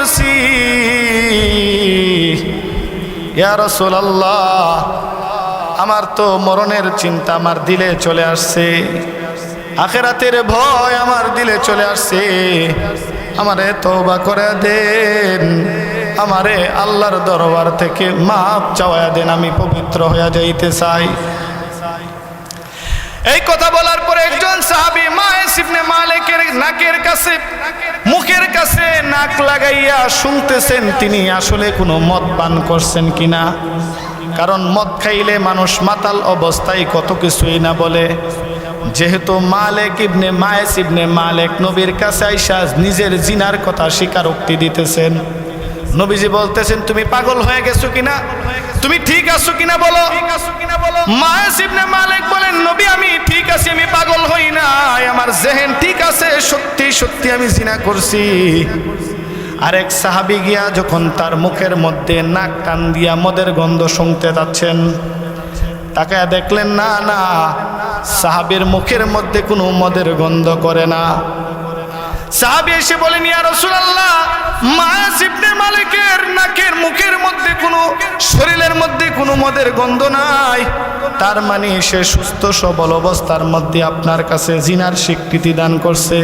করছি ইয়া রাসূলুল্লাহ, আমার তো মরণের চিন্তা আমার দিলে চলে আসছে, আখিরাতের ভয় আমার দিলে চলে আসছে, আমারে তওবা করে দেন, আমারে আল্লাহর দরবার থেকে মাপ চাওয়া দেন, আমি পবিত্র হয়ে যাইতে চাই। এই কথা বলার পরে একজন সাহাবী মায়েস ইবনে মালিকের নাকের কাছে মুখের কাছে নাক লাগাইয়া শুনতেছেন তিনি আসলে কোনো মদ পান করছেন কিনা, কারণ মদ খাইলে মানুষ মাতাল অবস্থায় কত কিছুই না বলে। যেহেতু মায়েস ইবনে মালিক নবীর কাছে আইসা নিজের জিনার কথা স্বীকারোক্তি দিতেছেন, নবীজি বলতেছেন তুমি পাগল হয়ে গেছো কিনা, তুমি ঠিক আছো কিনা বলো। মায়েস ইবনে মালিক বলেন নবী আমি ঠিক আছি, আমি পাগল হই না, আমার জেহেন ঠিক আছে, সত্যি সত্যি আমি জিনা করছি। আরেক সাহাবী গিয়া যখন তার মুখের মধ্যে নাক টান দিয়া মদের গন্ধ শুনতে যাচ্ছেন, তাকায়া দেখলেন না না, সাহাবীর মুখের মধ্যে কোনো মদের গন্ধ করে না। সাহাবী এসে বলেন ইয়া রাসূলুল্লাহ, মায়েস ইবনে মালিকের নাকের মুখের মধ্যে কোনো, শরীরের মধ্যে কোনো মদের গন্ধ নাই, তার মানে সে সুস্থ সবল অবস্থার মধ্যে আপনার কাছে জিনার স্বীকৃতি দান করছে,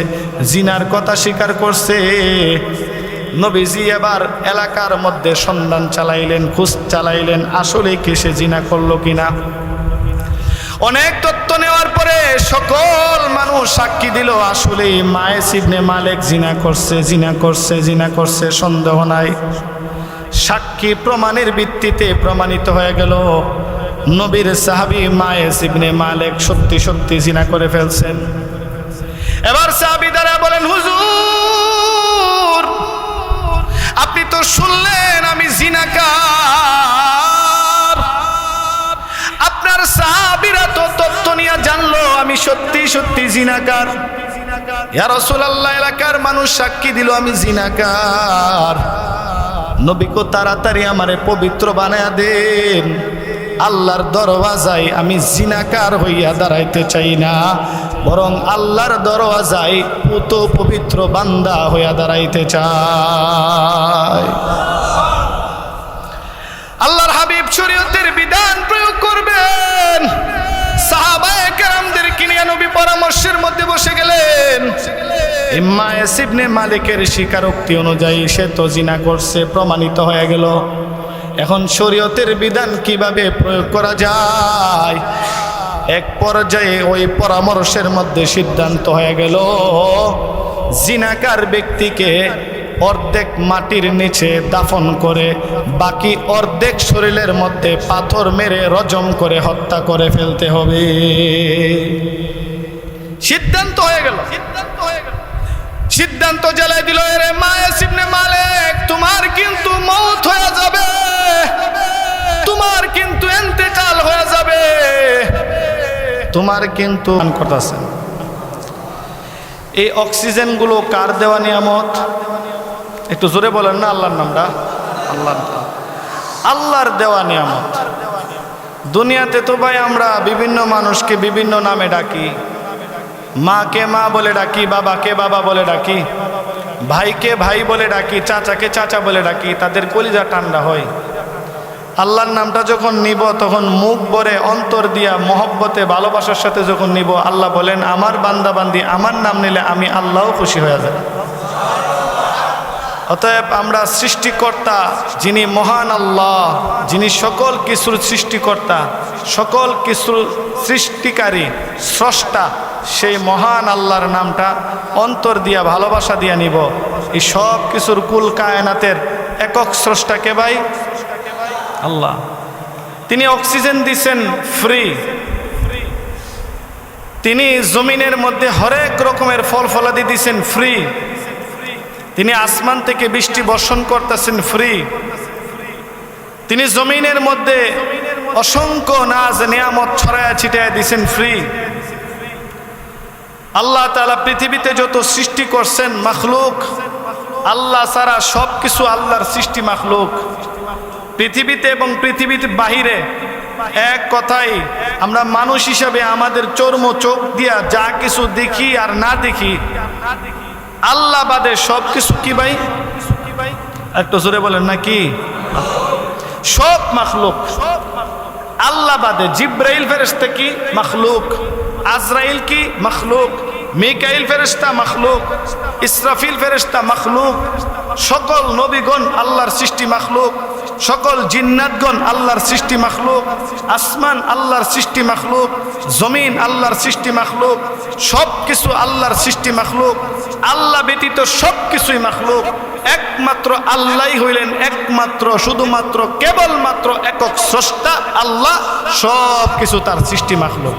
জিনার কথা স্বীকার করছে। নবীজি এবার এলাকার মধ্যে সন্ধান চালাইলেন, খোঁজ চালাইলেন আসলে কি সে জিনা করলো কিনা। অনেক তথ্য নেওয়ার পরে সকল মানুষ সাক্ষী দিল আসলে মায়েস ইবনে মালিক জিনা করছে, জিনা করছে, জিনা করছে, সন্দেহ নাই। সাক্ষী প্রমাণের ভিত্তিতে প্রমাণিত হয়ে গেল নবীর সাহাবী মায়েস ইবনে মালিক সত্যি সত্যি জিনা করে ফেলছেন। এবার সাহাবী দ্বারা বলেন হুজুর আপনি তো শুনলেন আমি জিনাকার, আপনার সাহাবীরা তো তথ্য নিয়ে জানলো আমি সত্যি সত্যি জিনাকার। ইয়া রাসূলুল্লাহ এলাকার মানুষ সাক্ষী দিল আমি জিনাকার, নবী কো তাড়াতাড়ি আমারে পবিত্র বানায়া দেন, আল্লাহর দরওয়াজায় আমি জিনাকার হইয়া দাঁড়াইতে চাই না, বরং আল্লাহর দরওয়াজায় পুত পবিত্র বান্দা হইয়া দাঁড়াইতে চাই। আল্লাহর হাবিব শরীয়তের বিধান প্রয়োগ করবেন, সাহাবায়ে কেরামদেরকে নিয়ে নবী পরামর্শের মধ্যে বসে গেলেন। মায়েস ইবনে মালিকের স্বীকারোক্তি অনুযায়ী সে তো জিনা করছে, প্রমাণিত হয়ে গেল। এখন শরীয়তের বিধান কিভাবে প্রয়োগ করা যায়, এক পর্যায়ে ওই পরামর্শের মধ্যে সিদ্ধান্ত হয়ে গেল জিনাকার ব্যক্তিকে অর্ধেক মাটির নিচে দাফন করে বাকি অর্ধেক শরীরের মধ্যে পাথর মেরে রজম করে হত্যা করে ফেলতে হবে। সিদ্ধান্ত হয়ে গেল, সিদ্ধান্ত জ্বালাই দিল রে মায়েস ইবনে মালিক তোমার কিন্তু মওত হয়ে যাবে, তোমার কিন্তু ইন্তেকাল হয়ে যাবে, তোমার কিন্তু করতেছেন। এই অক্সিজেন গুলো কার দেওয়া নিয়ামত? একটু জোরে বলেন না আল্লাহর নামটা। আল্লাহর দেওয়া নিয়ামত। দুনিয়াতে তো ভাই আমরা বিভিন্ন মানুষকে বিভিন্ন নামে ডাকি, মাকে মা বলে ডাকি, বাবাকে বাবা বলে ডাকি, ভাইকে ভাই বলে ডাকি, চাচাকে চাচা বলে ডাকি, তাদের কলিজা ঠান্ডা হয়। আল্লাহর নামটা যখন নিব তখন মুখ ভরে অন্তর দিয়া মহব্বতে ভালোবাসার সাথে যখন নিব, আল্লাহ বলেন আমার বান্দা বান্দি আমার নাম নিলে আমি আল্লাহও খুশি হয়ে যায়। অতএব আমরা সৃষ্টিকর্তা যিনি মহান আল্লাহ, যিনি সকল কিছুর সৃষ্টিকর্তা, সকল কিছুর সৃষ্টিকারী, স্রষ্টা, সেই মহান আল্লাহর নামটা অন্তর দিয়া ভালোবাসা দিয়া নিব। এই সব কিছুর কুল কায়নাতের একক স্রষ্টাকে ভাই আল্লাহ। তিনি অক্সিজেন দিচ্ছেন ফ্রি, তিনি জমিনের মধ্যে হরেক রকমের ফল ফলাদি দিচ্ছেন ফ্রি, তিনি আসমান থেকে বৃষ্টি বর্ষণ করতেছেন ফ্রি, তিনি জমিনের মধ্যে অসংখ্য নাজ নিয়ামত ছড়ায়া ছিটায়া দিচ্ছেন ফ্রি। আল্লাহ তাআলা পৃথিবীতে যত সৃষ্টি করছেন মাখলুক, আল্লাহ ছাড়া সব কিছু আল্লাহর সৃষ্টি মাখলুক। পৃথিবীতে এবং পৃথিবীর বাহিরে এক কথাই আমরা মানুষ হিসাবে আমাদের চর্ম চোখ দিয়া যা কিছু দেখি আর না দেখি, আল্লাহ বাদে সব কিছু কি ভাই একটু জোরে বলেন না কি? সব মাখলুক, আল্লাহ বাদে। জিব্রাইল ফেরেশতা কি? মাখলুক। আজরাইল কি? মাখলুক। মিকাইল ফেরেশতা মাখলুক। ইসরাফিল ফেরেশতা মাখলুক। সকল নবীগণ আল্লাহর সৃষ্টি মাখলুক। সকল জিন্নাতগণ আল্লাহর সৃষ্টি মাখলুক। আসমান আল্লাহর সৃষ্টি মাখলুক। জমিন আল্লাহর সৃষ্টি মাখলুক। সব কিছু আল্লাহর সৃষ্টি মাখলুক। আল্লাহ ব্যতীত সব কিছুই মাখলুক। একমাত্র আল্লাহই হইলেন একমাত্র, শুধুমাত্র, কেবলমাত্র একক স্রষ্টা আল্লাহ। সব কিছু তার সৃষ্টি মাখলুক।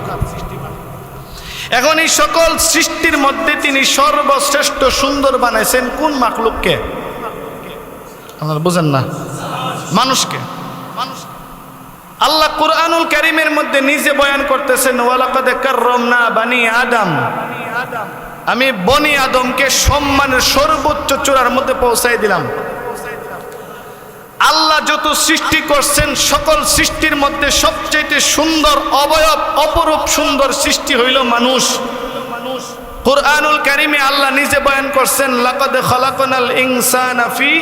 এখন এই সকল সৃষ্টির মধ্যে তিনি সর্বশ্রেষ্ঠ সুন্দর বানাইছেন কোন মাখলুককে? আপনারা বুঝেন না? মানুষকে। আল্লাহ কুরআনুল কারীমের মধ্যে নিজে বয়ান করতেছেন, ওয়ালাকাদ কাররামনা বানি আদম, আমি বনি আদমকে সম্মানের সর্বোচ্চ চূড়ার মধ্যে পৌঁছাই দিলাম। আল্লাহ যত সৃষ্টি করছেন সকল সৃষ্টির মধ্যে সবচেয়ে সুন্দর অবয়ব, অপরূপ সুন্দর সৃষ্টি হইল মানুষ। কুরআনুল কারীমে আল্লাহ নিজে বয়ান করছেন, লাকাদ খালাকনাল ইনসানা ফি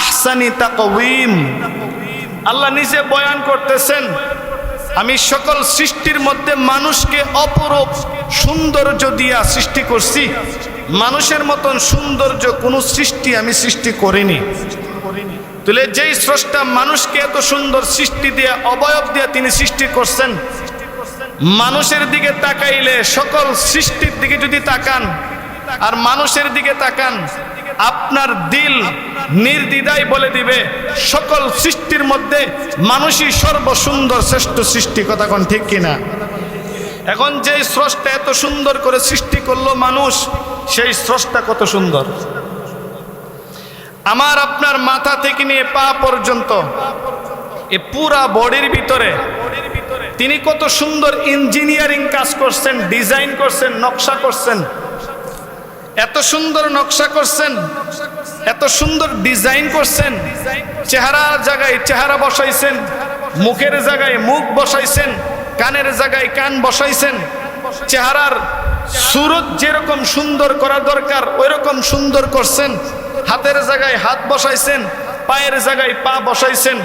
আহসানি তাকওয়িম। আল্লাহ নিজে বয়ান করতেছেন, আমি সকল সৃষ্টির মধ্যে মানুষকে অপরূপ সৌন্দর্য দিয়া সৃষ্টি করছি। মানুষের মতন সৌন্দর্য কোন সৃষ্টি আমি সৃষ্টি করিনি। তাহলে যেই স্রষ্টা মানুষকে এত সুন্দর সৃষ্টি দিয়া, অবয়ব দিয়া তিনি সৃষ্টি করছেন, মানুষের দিকে তাকাইলে, সকল সৃষ্টির দিকে যদি তাকান আর মানুষের দিকে তাকান, আপনার দিল নির্দ্বিধায় বলে দিবে সকল সৃষ্টির মধ্যে মানুষই সর্বসুন্দর শ্রেষ্ঠ সৃষ্টি। কথা কোন ঠিক কিনা? এখন যে স্রষ্টা এত সুন্দর করে সৃষ্টি করলো মানুষ, সেই স্রষ্টা কত সুন্দর। আমার আপনার মাথা থেকে নিয়ে পা পর্যন্ত এ পুরা বডির ভিতরে তিনি কত সুন্দর ইঞ্জিনিয়ারিং কাজ করছেন, ডিজাইন করছেন, নকশা করছেন। এত সুন্দর নকশা করছেন, এত সুন্দর ডিজাইন করছেন। চেহারার জায়গায় চেহারা বসাইছেন, মুখের জায়গায় মুখ বসাইছেন, কানের জায়গায় কান বসাইছেন। চেহারার সুরত যেরকম সুন্দর করা দরকার ওই রকম সুন্দর করছেন। হাতের জায়গায় হাত বসাইছেন, পায়ের জায়গায় পা বসাইছেন।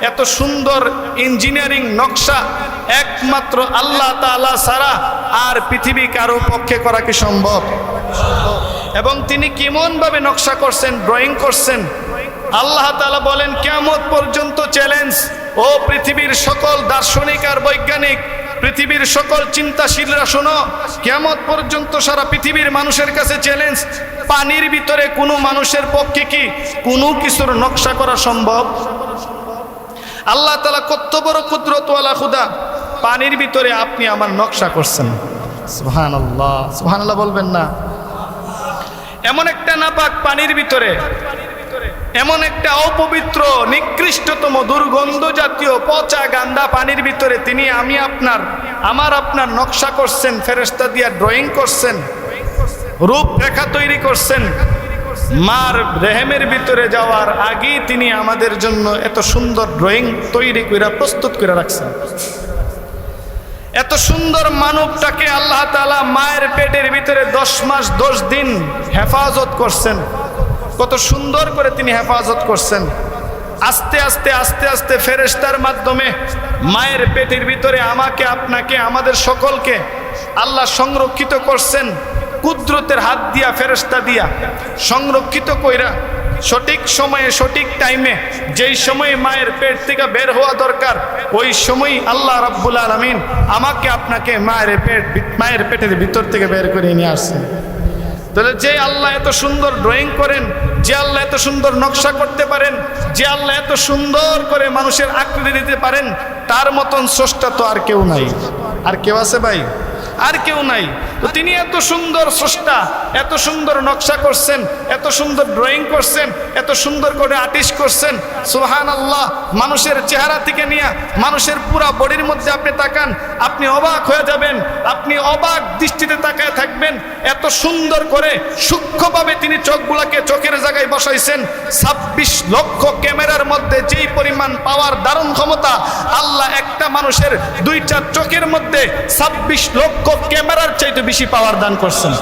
এত সুন্দর ইঞ্জিনিয়ারিং নকশা একমাত্র আল্লাহ তাআলা ছাড়া আর পৃথিবী কারো পক্ষে করা কি সম্ভব? এবং তিনি কেমন ভাবে নকশা করছেন, ড্রয়িং করছেন। আল্লাহ তাআলা বলেন, কিয়ামত পর্যন্ত চ্যালেঞ্জ, ও পৃথিবীর সকল দার্শনিক আর বৈজ্ঞানিক, পৃথিবীর সকল চিন্তাশীলরা শোনো, কিয়ামত পর্যন্ত সারা পৃথিবীর মানুষের কাছে চ্যালেঞ্জ, পানির ভিতরে কোনো মানুষের পক্ষে কি কোনো কিছুর নকশা করা সম্ভব? আল্লাহ তাআলা কত বড় কুদরতওয়ালা খুদা, পানির ভিতরে আপনি আমার নকশা করছেন। সুবহানাল্লাহ, সুবহানাল্লাহ বলবেন না? এমন একটা নাপাক পানির ভিতরে, এমন একটা অপবিত্র নিকৃষ্টতম দুর্গন্ধ জাতীয় পচা গান্দা পানির ভিতরে তিনি আমার আপনার নকশা করছেন, ফেরেশতা দিয়া ড্রয়িং করছেন, রূপরেখা তৈরি করছেন। মার রেহেমের ভিতরে যাওয়ার আগেই তিনি আমাদের জন্য এত সুন্দর ড্রয়িং তৈরি করে প্রস্তুত করে রাখছেন। এত সুন্দর মানবটাকে আল্লাহ তাআলা মায়ের পেটের ভিতরে 10 মাস 10 দিন হেফাজত করছেন। কত সুন্দর করে তিনি হেফাজত করছেন। আস্তে আস্তে আস্তে আস্তে ফেরেশতার মাধ্যমে মায়ের পেটের ভিতরে আমাকে, আপনাকে, আমাদের সকলকে আল্লাহ সংরক্ষিত করছেন। কুদরতের হাত দিয়া, ফেরেশতা দিয়া সংরক্ষিত কইরা সঠিক সময়ে সঠিক টাইমে, যেই সময় মায়ের পেট থেকে বের হওয়া দরকার ওই সময় আল্লাহ রাব্বুল আলামিন আমাকে, আপনাকে মায়ের পেটের ভিতর থেকে বের করে নিয়ে আসছেন। তাহলে যে আল্লাহ এত সুন্দর ড্রয়িং করেন, যে আল্লাহ এত সুন্দর নকশা করতে পারেন, যে আল্লাহ এত সুন্দর করে মানুষের আকৃতি দিতে পারেন, তার মতন স্রষ্টা তো আর কেউ নাই। আর কেউ আছে ভাই? আর কেউ নাই। তো তিনি এত সুন্দর স্রষ্টা, এত সুন্দর নকশা করছেন, এত সুন্দর ড্রয়িং করছেন, এত সুন্দর করে আর্টিস্ট করছেন। সুবহানাল্লাহ। মানুষের চেহারা থেকে নিয়ে মানুষের পুরা বডির মধ্যে আপনি তাকান, আপনি অবাক হয়ে যাবেন, আপনি অবাক দৃষ্টিতে তাকায় থাকবেন। এত সুন্দর করে সূক্ষ্মভাবে তিনি চোখগুলাকে চোখের জায়গায় বসাইছেন। 26 লক্ষ ক্যামেরার মধ্যে যেই পরিমাণ পাওয়ার, দারুণ ক্ষমতা, আল্লাহ একটা মানুষের 2টা চোখের মধ্যে 26 লক্ষ ক্যামেরার চাইতে বেশি পাওয়ার দান করছেন।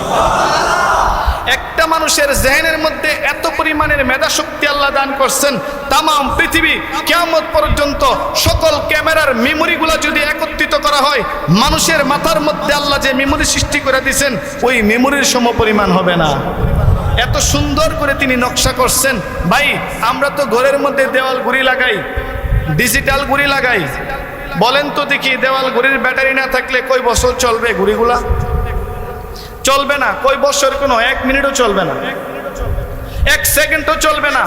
একটা মানুষের জেহেনের মধ্যে এত পরিমাণের মেধা শক্তি আল্লাহ দান করছেন, তামাম পৃথিবী কিয়ামত পর্যন্ত সকল ক্যামেরার মেমোরিগুলো যদি একত্রিত করা হয়, মানুষের মাথার মধ্যে আল্লাহ যে মেমোরি সৃষ্টি করে দিয়েছেন ওই মেমোরির সমপরিমাণ হবে না। এত সুন্দর করে তিনি নকশা করছেন। ভাই, আমরা তো ঘরের মধ্যে দেওয়াল ঘড়ি লাগাই, ডিজিটাল ঘড়ি লাগাই। বলেন তো দেখি, দেওয়াল ঘড়ির ব্যাটারি না থাকলে কয় বছর চলবে? ঘড়িগুলা চলবে না। কয় বছর? কোনো 1 মিনিটও চলবে না, 1 সেকেন্ডও চলবে না।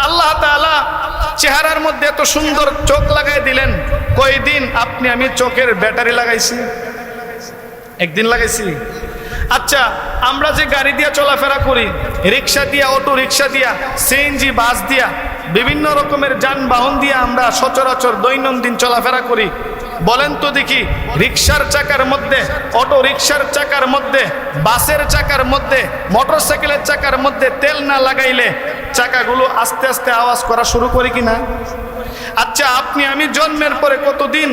আল্লাহ তাআলা চেহারার মধ্যে এত সুন্দর চোখ লাগাই দিলেন। কয়দিন আপনি আমি চোখের ব্যাটারি লাগাইছি? একদিন লাগাইছি? আচ্ছা, আমরা যে গাড়ি দিয়া চলাফেরা করি, রিক্সা দিয়া, অটো রিক্সা দিয়া, সিএনজি বাস দিয়া, বিভিন্ন রকমের যানবাহন দিয়ে আমরা সচরাচর দৈনন্দিন চলাফেরা করি। বলেন তো দেখি, রিক্সার চাকার মধ্যে, অটো রিক্সার চাকার মধ্যে, বাসের চাকার মধ্যে, মোটরসাইকেলের চাকার মধ্যে তেল না লাগাইলে চাকাগুলো আস্তে আস্তে আওয়াজ করা শুরু করে কিনা? আচ্ছা, আপনি আমি জন্মের পরে কতদিন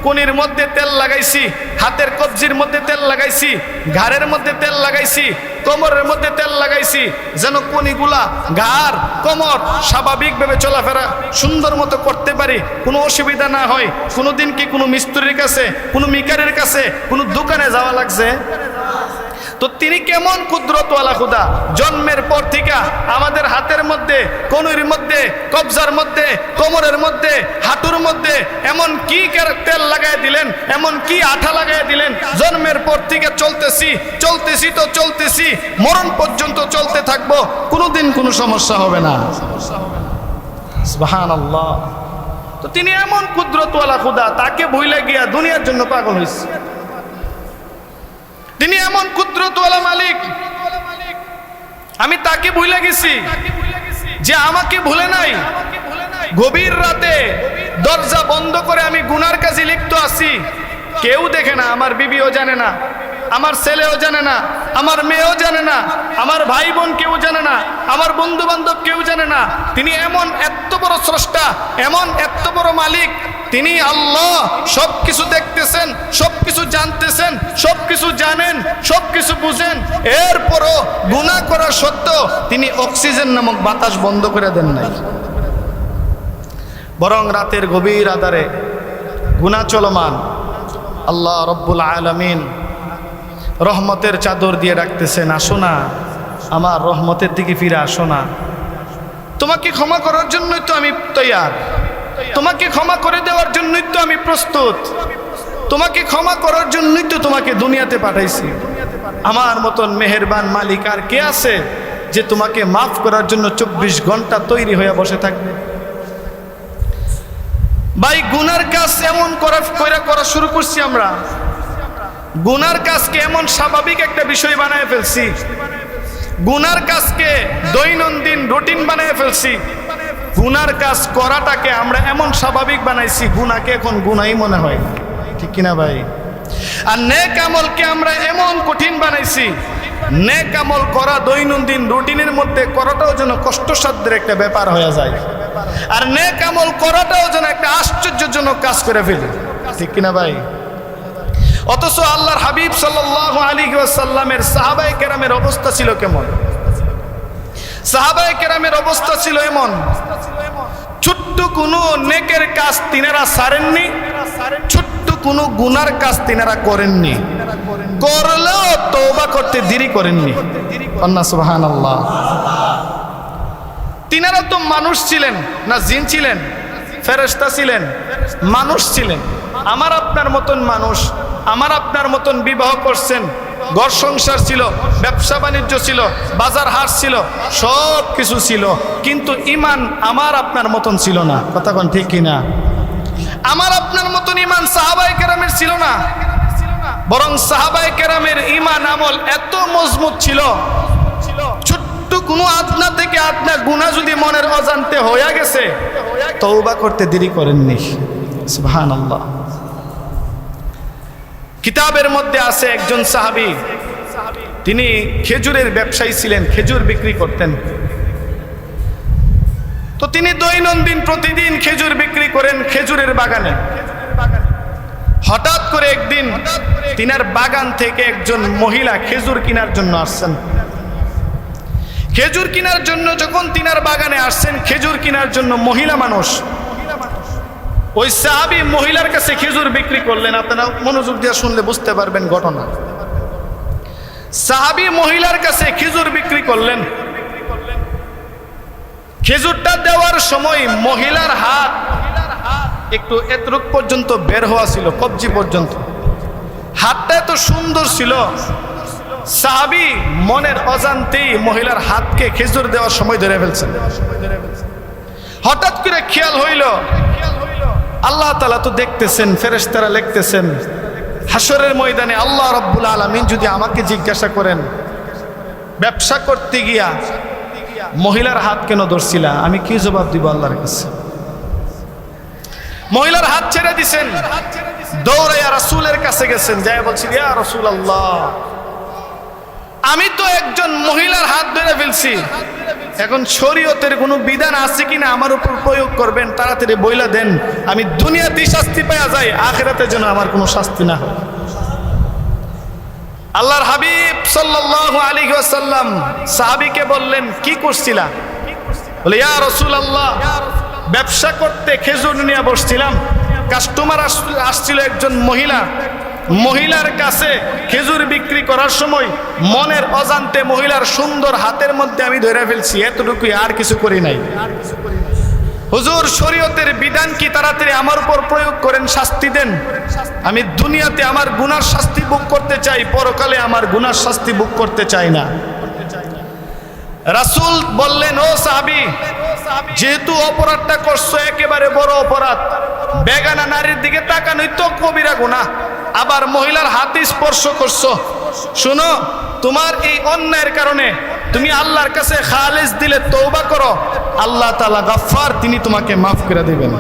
কোনির মধ্যে তেল লাগাইছি, হাতের কবজির মধ্যে তেল লাগাইছি, ঘাড়ের মধ্যে তেল লাগাইছি, কোমরের মধ্যে তেল লাগাইছি, যেন কোনিগুলা, ঘাড়, কোমর স্বাভাবিকভাবে চলাফেরা সুন্দর মতো করতে পারি, কোনো অসুবিধা না হয়। কোনোদিন কি কোনো মিস্ত্রির কাছে, কোনো মিকারের কাছে, কোনো দোকানে যাওয়া লাগছে? তো তিনি কেমন কুদরতওয়ালা খুদা, জন্মের পর থেকে আমাদের হাতের মধ্যে, কনুইর মধ্যে, কবজার মধ্যে, কোমরের মধ্যে, হাঁটুর মধ্যে এমন কি তেল লাগাই দিলেন, এমন কি আঠা লাগাই দিলেন, জন্মের পর থেকে চলতেছি চলতেছি তো চলতেছি, মরণ পর্যন্ত চলতে থাকবো, কোনোদিন কোনো সমস্যা হবে না। সুবহানাল্লাহ। তো তিনি এমন কুদরতওয়ালা খুদা, তাকে ভুলে গিয়া দুনিয়ার জন্য পাগল হয়েছে। তিনি এমন কুদরতওয়ালা মালিক, আমি তাকে ভুলে গেছি যে আমাকে ভুলে নাই। গভীর রাতে দরজা বন্ধ করে আমি গুনার কাজে লিপ্ত আছি, কেউ দেখে না, আমার বিবিও জানে না, আমার ছেলেও জানে না, আমার মেয়েও জানে না, আমার ভাই বোন কেউ জানে না, আমার বন্ধু বান্ধব কেউ জানে না। তিনি এমন এত বড় স্রষ্টা, এমন এত বড় মালিক, তিনি আল্লাহ সবকিছু দেখতেছেন, সবকিছু জানতেছেন, সবকিছু জানেন, সবকিছু বুঝেন। এরপরও গুনাহ করা সত্ত্বেও তিনি অক্সিজেন নামক বাতাস বন্ধ করে দেন নাই, বরং রাতের গভীর আধারে গুনাহ চলমান, আল্লাহ রব্বুল আলামিন রহমতের চাদর দিয়ে ডাকতেছেন, আসো না, আমার রহমতের দিকে ফিরে আসো না। তোমাকে ক্ষমা করার জন্যই তো আমি তৈয়ার, তোমাকে ক্ষমা করে দেওয়ার জন্যই তো আমি প্রস্তুত, তোমাকে ক্ষমা করার জন্যই তো তোমাকে দুনিয়াতে পাঠাইছি। আমার মতন মেহেরবান মালিক আর কে আছে যে তোমাকে মাফ করার জন্য 24 ঘন্টা তৈরি হয়ে বসে থাকবে? ভাই, গুনার কাজ এমন করা শুরু করছি আমরা, গুনার কাজকে এমন স্বাভাবিক একটা বিষয় বানায় ফেলছি, গুনার কাজকে দৈনন্দিন রুটিন বানায় ফেলছি, গুনার কাজ করাটাকে আমরা এমন স্বাভাবিক বানাইছি, গুনাহকে এখন গুনাহই মনে হয়, ঠিক কিনা ভাই? আর নেক আমলকে আমরা এমন কঠিন বানাইছি, নেক আমল করা দৈনন্দিন রুটিনের মধ্যে করাটাও যেন কষ্টসাধ্যের একটা ব্যাপার হয়ে যায়, আর নেক আমল করাটাও যেন একটা আশ্চর্যজনক কাজ করে ফেলি, ঠিক কিনা ভাই? অথচ আল্লাহর হাবিব সাল্লাল্লাহু আলাইহি ওয়াসাল্লামের সাহাবায়ে কেরামের অবস্থা ছিল কেমন? সাহাবায়ে কেরামের অবস্থা ছিল এমন, ছোট্ট কোনো নেকের কাজ তিনারা ছাড়েননি, ছোট্ট কোনো গুনার কাজ তিনারা করেননি, করলেও তওবা করতে দেরি করেননি। আল্লাহ সুবহানাল্লাহ। তিনারা তো মানুষ ছিলেন না, জিন ছিলেন, ফেরেশতা ছিলেন, মানুষ ছিলেন, আমার আপনার মতন মানুষ, আমার আপনার মতন বিবাহ করছেন, ঘর সংসার ছিল, ব্যবসা বাণিজ্য ছিল, বাজার হাট ছিল, সব কিছু ছিল, কিন্তু ঈমান আমার আপনার মতন ছিল না। কথা কোন ঠিক কিনা? আমার আপনার মতন ঈমান সাহাবায়ে কেরামের ছিল না, বরং সাহাবায়ে কেরামের ঈমান আমল এত মজবুত ছিল, ছোট্ট কোনো আদনা থেকে আদনা গুনাহ যদি মনের অজান্তে হয়ে গেছে, তওবা করতে দেরি করেননি। সুবহানাল্লাহ। কিতাবের মধ্যে আছে একজন সাহাবী, তিনি খেজুরের ব্যবসায়ী ছিলেন, খেজুর বিক্রি করতেন। তো তিনি দৈনন্দিন প্রতিদিন খেজুর বিক্রি করেন খেজুরের বাগানে। হঠাৎ করে একদিন তিনার বাগান থেকে একজন মহিলা খেজুর কেনার জন্য আসছেন। খেজুর কেনার জন্য যখন তিনার বাগানে আসছেন, খেজুর কেনার জন্য মহিলা মানুষ, ওই সাহাবী মহিলার কাছে খেজুর বিক্রি করলেন। আপনারা মনোযোগ দিয়ে শুনলে বুঝতে পারবেন ঘটনা। সাহাবী মহিলার কাছে খেজুর বিক্রি করলেন। খেজুরটা দেওয়ার সময় মহিলার হাত একটু এতটুক পর্যন্ত বের হওয়া ছিল, কবজি পর্যন্ত। হাতটা এত সুন্দর ছিল, সাহাবী মনের অজান্তেই মহিলার হাতকে খেজুর দেওয়ার সময় ধরে ফেলছেন। হঠাৎ করে খেয়াল হইল, আল্লাহ তাআলা তো দেখতেছেন, ফেরেশতারা লিখতেছেন। হাসরের ময়দানে আল্লাহ রাব্বুল আলামিন যদি আমাকে জিজ্ঞাসা করেন, ব্যবসা করতে গিয়া মহিলার হাত কেন ধরছিলা, আমি কি জবাব দিব আল্লাহর কাছে? মহিলার হাত ছেড়ে দিছেন, দৌড়াইয়া রাসূলের কাছে গেছেন, যায় বলছেন, ইয়া রাসূলুল্লাহ, আমি তো একজন মহিলার হাত ধরে ফেলছি, এখন শরীয়তের কোনো বিধান আছে কিনা আমার উপর প্রয়োগ করবেন, তাড়াতাড়ি বইলা দেন, আমি দুনিয়াতে শাস্তি পাওয়া যাই, আখিরাতে যেন আমার কোনো শাস্তি না হয়। আল্লাহর হাবিব সাল্লাল্লাহু আলাইহি ওয়াসাল্লাম সাহাবীকে বললেন, কি করছিলা? বলে, ইয়া রাসূলুল্লাহ, ব্যবসা করতে খেজুর নিয়ে বসছিলাম, কাস্টমার আসছিল একজন মহিলা, মহিলার কাছে খেজুর বিক্রি করার সময় মনের অজান্তে মহিলার সুন্দর হাতের মধ্যে আমি ধরে ফেলছি, এতটুকুই, আর কিছু করি নাই। হুজুর, শরীয়তের বিধান কি, তাড়াতাড়ি আমার উপর প্রয়োগ করেন, শাস্তি দেন, আমি দুনিয়াতে আমার গুনার শাস্তি ভোগ করতে চাই, পরকালে আমার গুনার শাস্তি ভোগ করতে চাই না। রাসূল বললেন, ও সাহাবী, যেহেতু অপরাধটা করছো একেবারে বড় অপরাধ, বেগানা নারীর দিকে তাকানোই তো কবিরা গুনাহ, আবার মহিলার হাতে স্পর্শ করছো, শুনো, তোমার এই অন্যায়ের কারণে তুমি আল্লাহর কাছে খালিস দিলে তওবা করো, আল্লাহ তাআলা গফফার, তিনি তোমাকে মাফ করে দিবেন।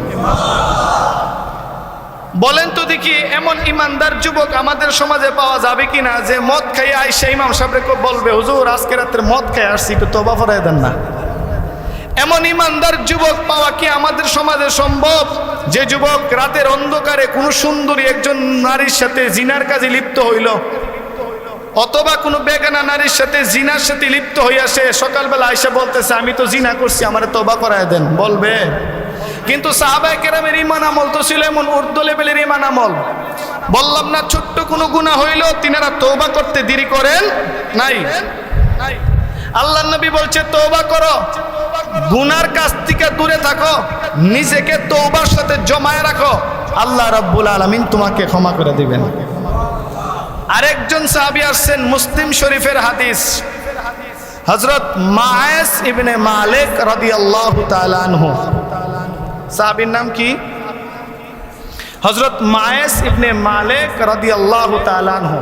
বলেন তো দেখি, এমন ইমানদার যুবক আমাদের সমাজে পাওয়া যাবে কিনা যে মদ খাইয়ে আইসা ইমাম সাহেবকে বলবে, হুজুর আজকে রাত্রে মদ খাই আসছি, একটু তওবা ফরায় দেন না। এমন ইমানদার যুবক পাওয়া কি আমাদের সমাজে সম্ভব? যে যুবক রাতের অন্ধকারে কোনো সুন্দরী একজন নারীর সাথে জিনার কাজে লিপ্ত হইল, অথবা কোনো বেগানা নারীর সাথে জিনার সাথে লিপ্ত হইয়াছে, সকালবেলা আইসা বলতেছে, আমি তো জিনা করছি, আমারে তওবা করায় দেন, বলবে? কিন্তু সাহাবায়ে কেরামের ঈমান আমল তো ছিল এমন ঊর্ধ্ব লেভেলের ঈমান আমল। বললাম না, ছোট্ট কোনো গুনাহ হইল তিনারা তওবা করতে দেরি করেন নাই। আল্লাহর নবী বলছে, তওবা করো, গুনার কাছ থেকে দূরে থাকো, নিজেকে তওবার সাথে জমায়ে রাখো, আল্লাহ রাব্বুল আলামিন তোমাকে ক্ষমা করে দিবেন। আরেকজন সাহাবী আসছেন, মুসলিম শরীফের হাদিস, হযরত মায়েস ইবনে মালিক রাদিয়াল্লাহু তাআলা আনহু। সাহাবীর নাম কি? হযরত মায়েস ইবনে মালিক রাদিয়াল্লাহু তাআলা আনহু।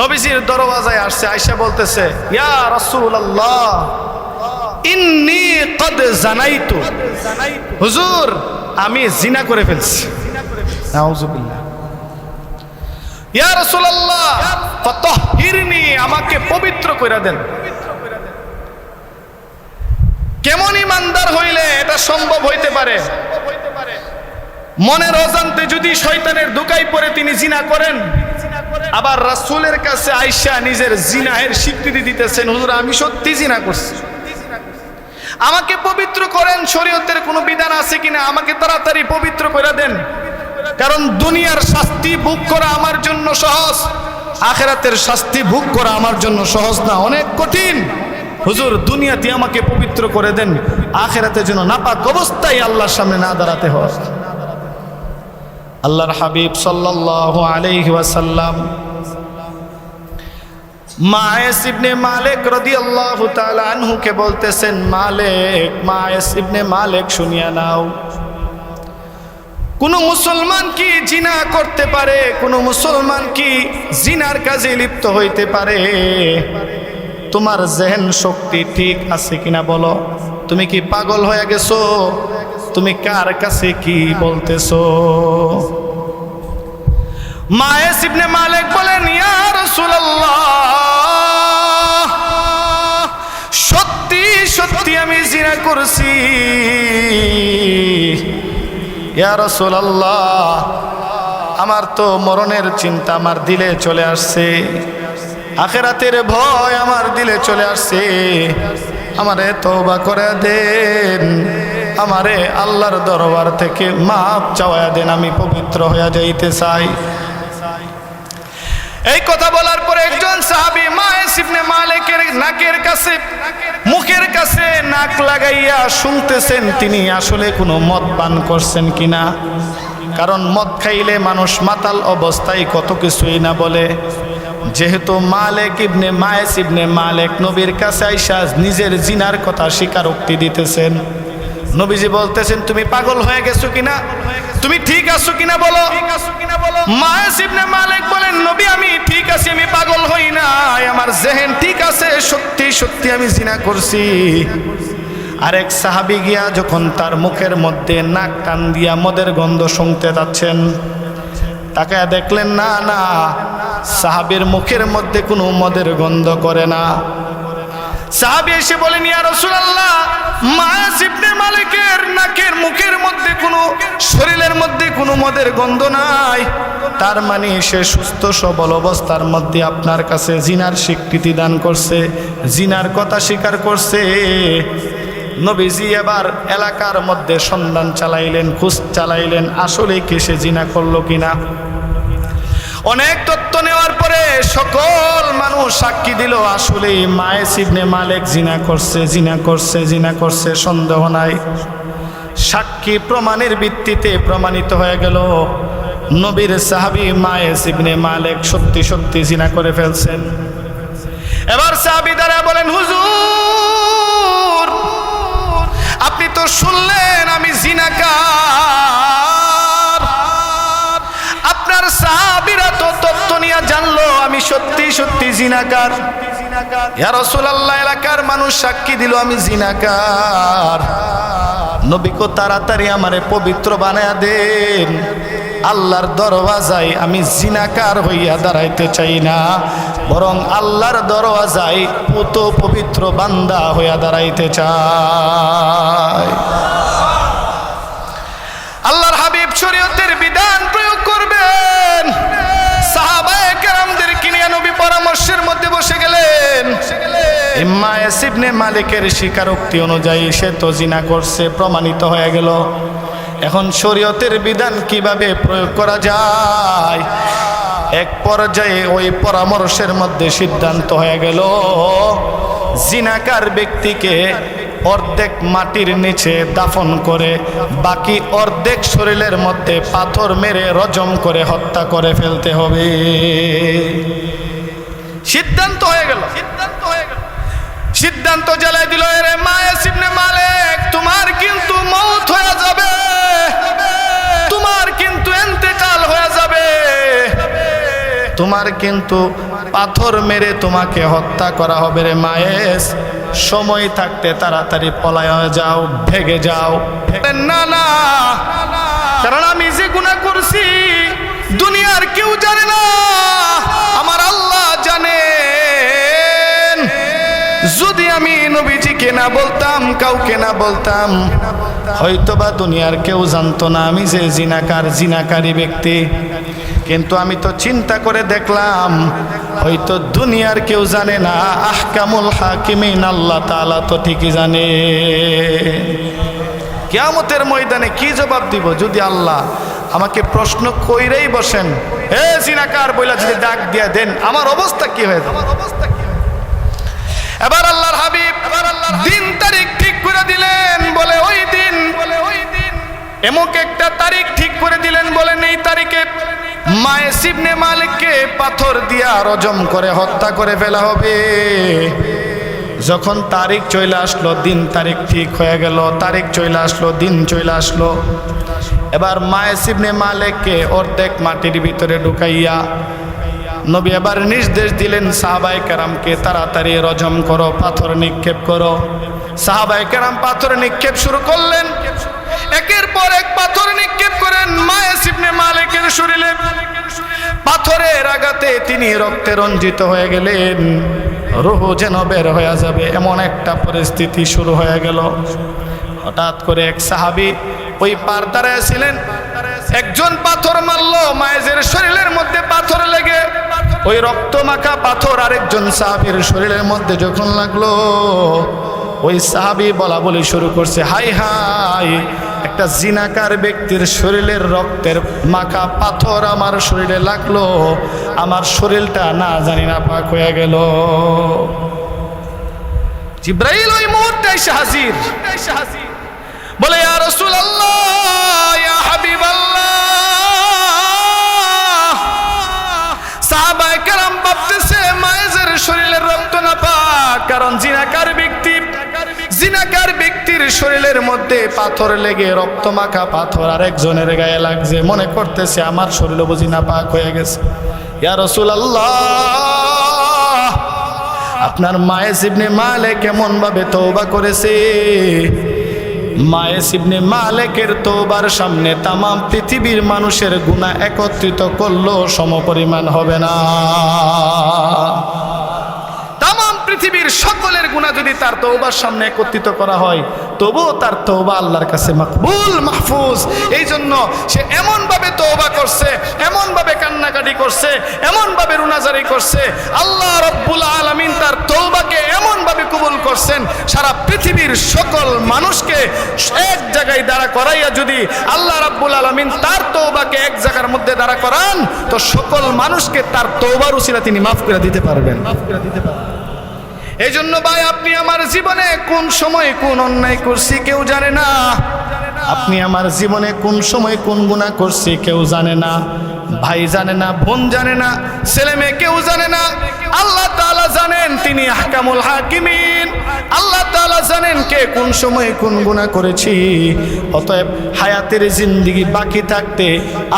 নবীজির দরওয়াজায় আসছে, আয়েশা বলতেছে, ইয়া রাসূলুল্লাহ, ইন্নী কদ জানাইতু, হুজুর আমি জিনা করে ফেলছি। নাউযুবিল্লাহ। ইয়া রাসূলুল্লাহ ফাতাহহিরনি, আমাকে পবিত্র করে দেন। কেমন ইমানদার হইলে এটা সম্ভব হইতে পারে? মনের অজান্তে যদি শয়তানের ধোঁকায় পড়ে তিনি জিনা করেন, আবার রাসূলের কাছে আয়েশা নিজের জিনাহের স্বীকৃতি দিতেছেন, হুজুর আমি সত্যি জিনা করছি, আমাকে পবিত্র করেন, শরীয়তের কোনো বিধান আছে কিনা আমাকে তাড়াতাড়ি পবিত্র করে দেন, কারণ দুনিয়ার শাস্তি ভোগ করা আমার জন্য সহজ, আখিরাতের শাস্তি ভোগ করা আমার জন্য সহজ না, অনেক কঠিন। হুজুর দুনিয়াতে আমাকে পবিত্র করে দেন, আখিরাতে যেন নাপাক অবস্থায় আল্লাহর সামনে না দাঁড়াতে হয়। আল্লাহর হাবিব সাল্লাল্লাহু আলাইহি ওয়াসাল্লাম মায়েস ইবনে মালিক রাদিয়াল্লাহু তাআলা আনহুকে বলতেছেন, মালিক, মায়েস ইবনে মালিক শুনিয়া নাও, কোন মুসলমান কি জিনা করতে পারে? কোন মুসলমান কি জিনার কাজে লিপ্ত হইতে পারে? তোমার জেহেন শক্তি ঠিক আছে কিনা বলো, তুমি কি পাগল হয়ে গেছো? তুমি কার কাছে কি বলতেছো? মায়েস ইবনে মালিক বলেন, ইয়া রাসূলুল্লাহ, সত্যি সত্যি আমি জিনা করছি। ইয়া রাসূলুল্লাহ, আমার তো মরণের চিন্তা আমার দিলে চলে আসছে, আখিরাতের ভয় আমার দিলে চলে আসছে। আমারে তওবা করে দেন, আমারে আল্লাহর দরবার থেকে মাপ চাওয়া দেন, আমি পবিত্র হয়ে যাইতে চাই। এই কথা বলার পরে একজন সাহাবী মায়েস ইবনে মালিকের নাকের কাছে মুখের কাছে নাক লাগাইয়া শুনতেছেন তিনি আসলে কোনো মদ পান করছেন কিনা। কারণ মদ খাইলে মানুষ মাতাল অবস্থায় কত কিছুই না বলে। যেহেতু মালিক ইবনে মায়েস ইবনে মালিক নবীর কাছে আইসা নিজের জিনার কথা স্বীকারোক্তি দিতেছেন। নবীজি বলতেছেন তুমি পাগল হয়ে গেছো কিনা, তুমি ঠিক আছো কিনা বলো। মায়েস ইবনে মালিক বলেন নবী আমি ঠিক আছি, আমি পাগল হই না, আমার জেহেন ঠিক আছে, সত্যি সত্যি আমি জিনা করছি। আরেক সাহাবী গিয়া যখন তার মুখের মধ্যে নাক টান দিয়া মদের গন্ধ শুনতে যাচ্ছেন, তাকে দেখলেন না না, সাহাবীর মুখের মধ্যে কোনো মদের গন্ধ করে না। সাহাবী এসে বলেন ইয়া রাসূলুল্লাহ, মায়েস ইবনে মালিকের নাকের মুখের মধ্যে কোনো, শরীরের মধ্যে কোনো মদের গন্ধ নাই, তার মানে সে সুস্থ সবল অবস্থার মধ্যে আপনার কাছে জিনার স্বীকৃতি দান করছে, জিনার কথা স্বীকার করছে। নবীজি এবার এলাকার মধ্যে সন্ধান চালাইলেন, খোঁজ চালাইলেন আসলে কি সে জিনা করলো কিনা। অনেক তথ্য নেওয়ার পরে সকল মানুষ সাক্ষী দিল আসলে মায়েস ইবনে মালিক জিনা করছে, জিনা করছে, জিনা করছে, সন্দেহ নাই। সাক্ষী প্রমাণের ভিত্তিতে প্রমাণিত হয়ে গেল নবীর সাহাবী মায়েস ইবনে মালিক সত্যি সত্যি জিনা করে ফেলছেন। এবার সাহাবী দ্বারা বলেন হুজুর আপনি তো শুনলেন আমি জিনাকার, আপনার সাহাবীরা তো তথ্য নিয়ে জানলো আমি সত্যি সত্যি জিনাকার। ইয়া রাসূলুল্লাহ এলাকার মানুষ সাক্ষী দিল আমি জিনাকার, নবী কো তাড়াতাড়ি আমারে পবিত্র বানায়া দেন, আল্লাহর দরওয়াজায় আমি জিনাকার হইয়া দাঁড়াইতে চাই না, বরং আল্লাহর দরওয়াজায় পুত পবিত্র বান্দা হইয়া দাঁড়াইতে চাই। আল্লাহর হাবিব শরীয়তের বিধান প্রয়োগ করবেন, সাহাবায়ে কেরামদেরকে নিয়ে নবী পরামর্শের মধ্যে বসে গেলেন। মায়েস ইবনে মালিকের স্বীকারোক্তি অনুযায়ী সে তো জিনা করছে, প্রমাণিত হয়ে গেল। এখন শরীয়তের বিধান কিভাবে প্রয়োগ করা যায়, এক পর্যায়ে ওই পরামর্শের মধ্যে সিদ্ধান্ত হয়ে গেল জিনাকার ব্যক্তিকে অর্ধেক মাটির নিচে দাফন করে বাকি অর্ধেক শরীরের মধ্যে পাথর মেরে রজম করে হত্যা করে ফেলতে হবে। সিদ্ধান্ত হয়ে গেল, সিদ্ধান্ত জ্বালাই দিল এরে মায়েস ইবনে মালিক তোমার কিন্তু মওত হয়ে যাবে, তোমার কিন্তু ইন্তেকাল হয়ে যাবে, তোমার কিন্তু পাথর মেরে তোমাকে হত্যা করা হবে রে মায়েস, সময় থাকতে তাড়াতাড়ি পলায় যাও, ভেগে যাও। না না, কারণ আমি যে গুনাহ করছি দুনিয়ার কেউ জানে না, আমার আল্লাহ জানেন। যদি আমি নবীজিকে না বলতাম, কাউকে না বলতাম, হয়তোবা দুনিয়ার কেউ জানতো না আমি যে জিনাকারী ব্যক্তি। কিন্তু আমি তো চিন্তা করে দেখলাম হয়তো দুনিয়ার কেউ জানে না, আহকামুল হাকিমিন আল্লাহ তাআলা তো ঠিকই জানে। কিয়ামতের ময়দানে কি জবাব দিব যদি আল্লাহ আমাকে প্রশ্ন কইরেই বসেন, হে জিনাকার বইলা যদি ডাক দিয়া দেন, আমার অবস্থা কি হয়ে যাবে? এবার আল্লাহর হাবিব দিন তারিখ ঠিক করে দিলেন, বলে ওই দিন এমক একটা তারিখ ঠিক করে দিলেন, বলেন এই তারিখে মায়েস ইবনে মালিককে পাথর দিয়া রজম করে হত্যা করে ফেলা হবে। যখন তারিখ চলে আসলো, দিন তারিখ ঠিক হয়ে গেল, তারিখ চলে আসলো, দিন চলে আসলো। এবার মায়েস ইবনে মালিককে অর্ধেক মাটির ভিতরে ঢুকাইয়া নবী এবার নির্দেশ দিলেন সাহাবায়ে কেরামকে তাড়াতাড়ি রজম করো, পাথর নিক্ষেপ করো। সাহাবায়ে কেরাম পাথর নিক্ষেপ শুরু করলেন, একের পর এক পাথর নিক্ষেপ করেন মায়েস ইবনে মালিকের শরীরে। পাথরের আঘাতে তিনি রক্তে রঞ্জিত হয়ে গেলেন, রূহ যেন বের হয়ে যাবে এমন একটা পরিস্থিতি শুরু হয়ে গেল। হঠাৎ করে এক সাহাবী ওই পার দাঁড়ায় ছিলেন, একজন পাথর মারলো, মায়েজের শরীরের মধ্যে পাথর লেগে ওই রক্ত মাখা পাথর আরেকজন সাহাবীর শরীরের মধ্যে যখন লাগলো, ওই সাহাবী বলা বলি শুরু করছে, হাই হাই, একটা জিনাকার ব্যক্তির শরীরের রক্তের মাখা পাথর আমার শরীরে লাগলো, আমার শরীরটা না জানি না পাক হয়ে গেল। জিব্রাইল ওই মুহূর্তে এসে হাজির, বলে ইয়া রাসূলুল্লাহ, ইয়া হাবিবাল্লাহ। সাহাবায়ে কেরাম ভাবতেছে মায়ের শরীরের রক্ত না পাক, কারণ জিনাকার ব্যক্তির শরীরের মধ্যে পাথর লেগে রক্ত মাখা পাথর আরেকজনের গায়ে লাগছে, মনে করতেছে আমার শরীর বুঝি না পাক হয়ে গেছে। ইয়া রাসূলুল্লাহ, আপনার মায়েস ইবনে মালিক কেমন ভাবে তওবা করেছে, মায়েস ইবনে মালিকের তওবার সামনে তামাম পৃথিবীর মানুষের গুনাহ একত্রিত করলেও সমপরিমাণ হবে না। তামাম পৃথিবীর সকলের গুনাহ যদি তার তওবার সামনে একত্রিত করা হয়, তবুও তার তওবা আল্লাহর কাছে মকবুল মাহফুজ। এই জন্য সে এমন ভাবে তওবা করছে, এমন ভাবে কান্নাকাটি করছে, এমন ভাবে রুনাজারি করছে, আল্লাহ রাব্বুল আলামিন তার তওবাকে এমন ভাবে কবুল করছেন, সারা পৃথিবীর সকল মানুষকে এক জায়গায় দাঁড়া করাইয়া যদি আল্লাহ রাব্বুল আলামিন তার তওবাকে এক জায়গার মধ্যে দাঁড়া করান, তো সকল মানুষকে তার তওবার উসিলা তিনি মাফ করে দিতে পারবেন। এই জন্য ভাই, আপনি আমার জীবনে কোন সময় কোন অন্যায় করছি কেউ জানে না, আপনি আমার জীবনে কোন সময় কোন গুনাহ করছি কেউ জানে না, ভাই জানে না, বোন জানে না, ছেলে মেয়ে কেউ জানে না। আল্লাহ তাআলা জানেন, তিনি আহকামুল হাকিমিন। আল্লাহ তাআলা জানেন কে কোন সময় কোন গুনাহ করেছি। অতএব হায়াতের জিন্দেগি বাকি থাকতে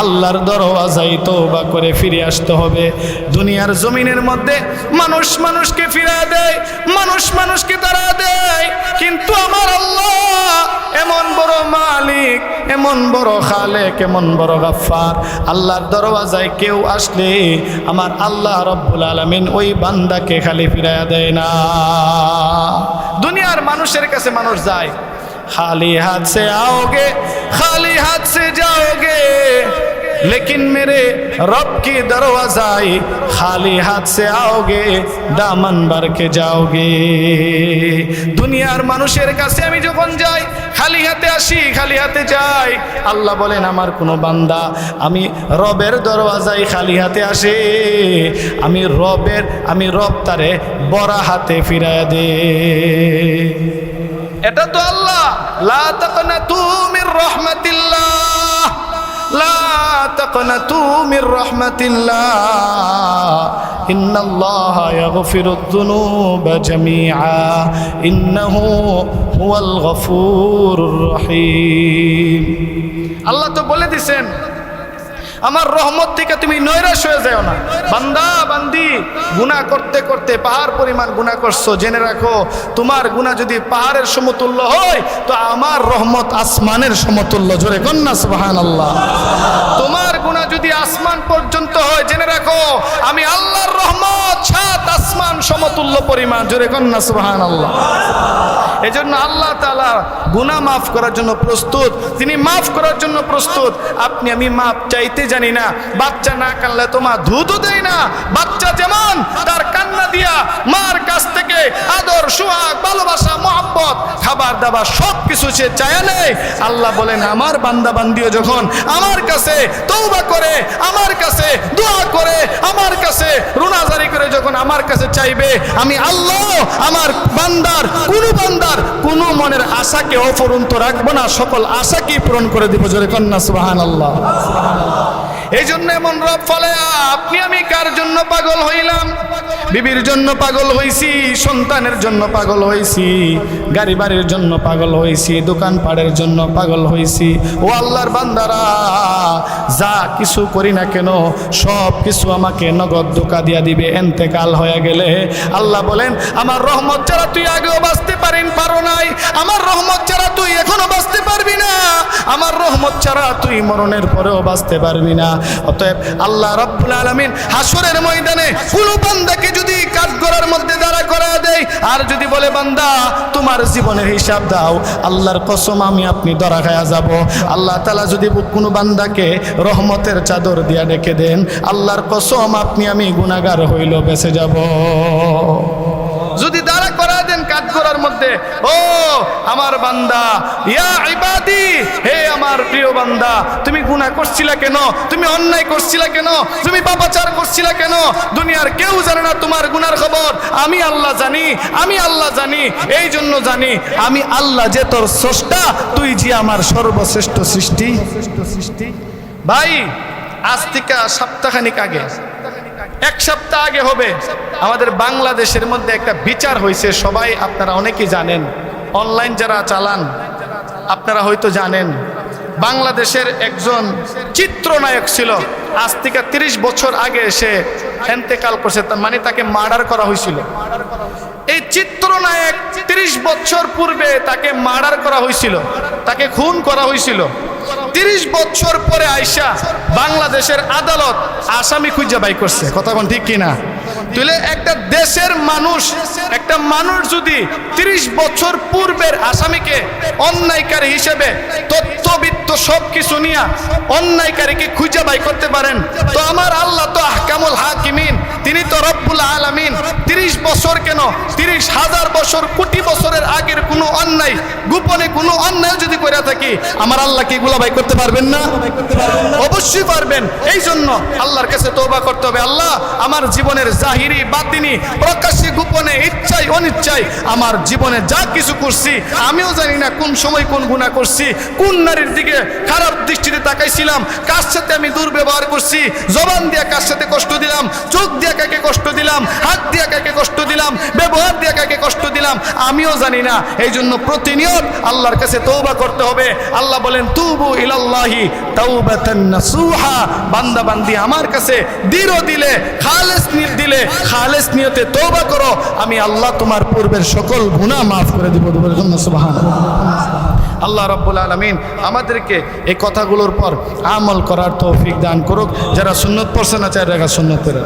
আল্লাহর দরওয়াজায় তওবা করে ফিরে আসতে হবে। দুনিয়ার জমিনের মধ্যে মানুষ মানুষকে ফিরিয়ে দেয়, মানুষ মানুষকে তাড়া দেয়, কিন্তু আমার আল্লাহ এমন বড় মালিক, এমন বড় খালেক, এমন বড় গফফার, আল্লাহর দরওয়াজায় কেউ আসলে আমার আল্লাহ রব্বুল আলামিন ওই বান্দাকে খালি ফিরাইয়া দেয় না। দুনিয়ার মানুষের কাছে মানুষ যায়, খালি হাত সে आओगे, খালি হাত সে जाओगे, लेकिन मेरे रब की दरवाज़ाए खाली हाथ से आओगे, दामन भर के जाओगे। দুনিয়ার মানুষের কাছে আমি যখন যাই খালি হাতে আসি, খালি হাতে যাই। আল্লাহ বলেন আমার কোন বান্দা আমি রবের দরওয়াজায় খালি হাতে আসে, আমি রব তারে বড় হাতে ফিরায়া দে। এটা তো আল্লাহ, লা তাকনাতু মির রাহমাতিল্লাহ, লা তাকনাতু মির রাহমাতিল্লাহ, ইন্নাল্লাহা ইয়াগফিরুয যুনুবা জামিআ, ইন্নাহু হুয়াল গফুরুর রহিম। আল্লাহ তো বলে দিয়েছেন আমার রহমত থেকে তুমি নৈরাশ হয়ে যাও না। বান্দা বান্দি গুনাহ করতে করতে পাহাড় পরিমাণ গুনাহ করছো, জেনে রাখো তোমার গুনাহ যদি পাহাড়ের সমতুল্য হয় তো আমার রহমত আসমানের সমতুল্য। জোরে কন্না সুবহানাল্লাহ। তোমার গুনাহ যদি আসমান পর্যন্ত হয়, জেনে রাখো আমি আল্লাহর রহমত 7 আসমান সমতুল্য পরিমাণ। জোরে কন্না সুবহানাল্লাহ। এজন্য আল্লাহ তাআলা গুনাহ মাফ করার জন্য প্রস্তুত, তিনি মাফ করার জন্য প্রস্তুত। আপনি আমি মাফ চাইতে জানি না, বাচ্চা না কানলে তো মা দুধও দেয় না। বাচ্চা যেমন তার কান্না দিয়া মার কাছ থেকে আদর, সোহাগ, ভালোবাসা, মহব্বত, খাবার দাবার সব কিছু সে চায় নেয়। আল্লাহ বলেন আমার বান্দা বান্দিও যখন আমার কাছে তওবা করে, আমার কাছে দোয়া করে, আমার কাছে রুনাজারি করে যখন আমার কাছে চাইবে, আমি আল্লাহ আমার বান্দার কোনো মনের আশাকে অপূরণ রাখবো না, সকল আশাকেই পূরণ করে দিব। জোরে কন্না সুবহানাল্লাহ। এই জন্য এমন রব ফলে আপনি আমি কার জন্য পাগল হইলাম? বিবির জন্য পাগল হইছি, সন্তানের জন্য পাগল হইছি, গাড়ি বাড়ির জন্য পাগল হইছি, দোকান পাড়ের জন্য পাগল হইছি। ও আল্লাহর বান্দারা, যা কিছু করি না কেন সব কিছু আমাকে নগদ ধোঁকা দিয়া দিবে এন্তেকাল হয়ে গেলে। আল্লাহ বলেন আমার রহমত ছাড়া তুই আগেও বাঁচতে পারো নাই, আমার রহমত ছাড়া তুই এখনো বাঁচতে পারবি না, আমার রহমত ছাড়া তুই মরণের পরেও বাঁচতে পারবি না। অতএব আল্লাহ রাব্বুল আলামিন হাসরের ময়দানে কোন বান্দাকে যদি কাঠগড়ার মধ্যে দাঁড়া করা দেয় আর যদি বলে বান্দা তোমার জীবনের হিসাব দাও, আল্লাহর কসম আমি আপনি ধরা খায়া যাব। আল্লাহ তাআলা যদি কোনো বান্দাকে রহমতের চাদর দিয়া ডেকে দেন, আল্লাহর কসম আপনি আমি গুনাহগার হইল বেঁচে যাব। যদি দাঁড়া করা দেন কাঠগড়ার মধ্যে, ও আমার বান্দা, ইয়া ইবাদি, হে আমার প্রিয় বান্দা, তুমি গুনাহ করছিলা কেন, তুমি অন্যায় করছিলা কেন, তুমি পাপাচার করছিলা কেন? দুনিয়ার কেউ জানে না তোমার গুনার খবর, আমি আল্লাহ জানি, আমি আল্লাহ জানি। এই জন্য জানি আমি আল্লাহ যে তোর স্রষ্টা, তুই যে আমার সর্বশ্রেষ্ঠ সৃষ্টি। ভাই আজ থেকে সপ্তাহখানিক আগে, এক সপ্তাহ আগে হবে, আমাদের বাংলাদেশের মধ্যে একটা বিচার হয়েছে। সবাই আপনারা অনেকেই জানেন, অনলাইন যারা চালান আপনারা হয়তো জানেন। বাংলাদেশের একজন চিত্রনায়ক ছিল, আজ থেকে 30 বছর আগে সে ইন্তেকাল করছে, মানে তাকে মার্ডার করা হয়েছিল। এই চিত্রনায়ক 30 বছর পূর্বে তাকে মার্ডার করা হয়েছিল, তাকে খুন করা হয়েছিল। 30 বছর পরে আইসা বাংলাদেশের আদালত আসামি খুঁজে বাই করছে। কথা কোন ঠিক কিনা? তুলে একটা দেশের মানুষ, একটা মানুষ যদি 30 বছর পূর্বের আসামিকে অন্যায়কারী হিসেবে তথ্যবিত্ত সবকিছু নিয়ে অন্যায়কারীকে খুঁজে বাই করতে পারেন, তো আমার আল্লাহ তো আহকামুল হাকিমিন, তিনি তো রব্বুল আলামিন। 30 বছর কেন, 30,000 বছর, কোটি বছরের আগের কোনো অন্যায়, গোপনে কোনো অন্যায় যদি করে থাকি, আমার আল্লাহ কি এগুলা বাই করতে পারবেন না? অবশ্যই পারবেন। এই জন্য আল্লাহর কাছে তওবা করতে হবে। আল্লাহ, আমার জীবনের জাহিরি বাতিনি, প্রকাশ্যে গোপনে, ইচ্ছায় অনিচ্ছায় আমার জীবনে যা কিছু করছি, আমিও জানি না কোন সময় কোন গুনাহ করছি, কোন নারীর দিকে খারাপ দৃষ্টিতে তাকাইছিলাম, কার সাথে আমি দুর্ব্যবহার করছি, জবান দিয়ে কার সাথে কষ্ট দিলাম, চোখ দিয়ে কাকে কষ্ট দিলাম, হাত দিয়ে কাকে কষ্ট দিলাম, ব্যবহার দিয়ে কাকে কষ্ট দিলাম, আমিও জানি না। এই জন্য প্রতিনিয়ত আল্লাহর কাছে তওবা করতে হবে। আল্লাহ বলেন, তুবু ইলাল্লাহি তাওবাতান নাসুহা, বান্দা বান্দি আমার কাছে দৃঢ় দিলে, খালেস দিলে, খালেস নিয়তে তওবা করো, আমি আল্লাহ তোমার পূর্বের সকল গুনাহ মাফ করে দিব। সুবহানাল্লাহ। আল্লাহ রাব্বুল আলামিন আমাদেরকে এই কথাগুলোর পর আমল করার তৌফিক দান করুক। যারা সুন্নত পড়ছে না, চাই রাখা সুন্নত পড়ে।